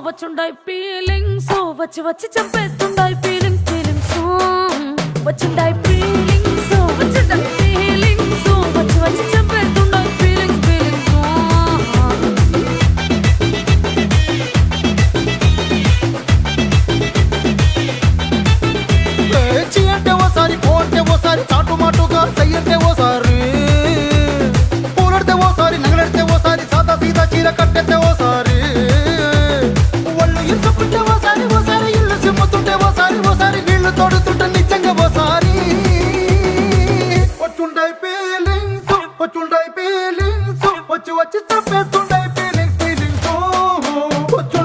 వచ్చుండాయి feelings వచ్చి వచ్చి చంపేస్తుండాయి feelings feelings వచ్చుండాయి feelings వచ్చుండాయి feelings వచ్చి వచ్చి చంపేస్తుండాయి ఫీలింగ్స్ ఫీలింగ్స్ చీ అంటే ఓసారి పోంటే ఓసారి చాటు మాటుగా సయ్యంటే ఓసారి పూలడితే ఓసారి నగలడితే ఓసారి సాదా సీదా చీర కట్టెతే ఓసారి ఒళ్ళు ఇసుకుంటే ఓసారి ఓసారి ఇల్లు సిమ్ముతుంటే ఓసారి ఓసారి నీళ్లు తోడుతుంటే